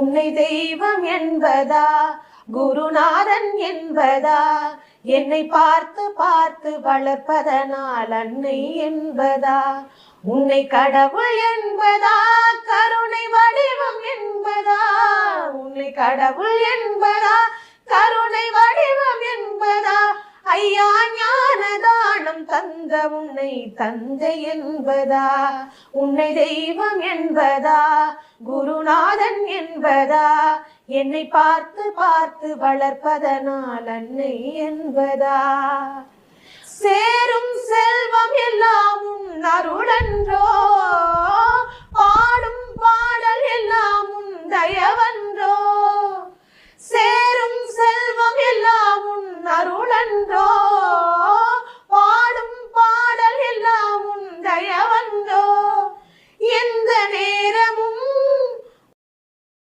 உன்னை தெய்வம் என்பதா குருநாதன் என்பதா என்னை பார்த்து பார்த்து வளர்ப்பதனால் அன்னை என்பதா உன்னை கடவுள் என்பதா கருணை வடிவம் என்பதா உன்னை கடவுள் என்பதா கருணை வடிவம் என்பதா ஐயா ஞானதானம் தந்த உன்னை தந்தை என்பதா உன்னை தெய்வம் என்பதா குருநாதன் என்பதா என்னை பார்த்து பார்த்து வளர்ப்பதனால் அன்னை என்பதா சேரும் செல்வம் எல்லாம் உன் அருளன்றோ பாடும் பாடல் எல்லாம் உன் தயவன்றோ சேரும் செல்வம் எல்லாம் உன் அருளன்றோ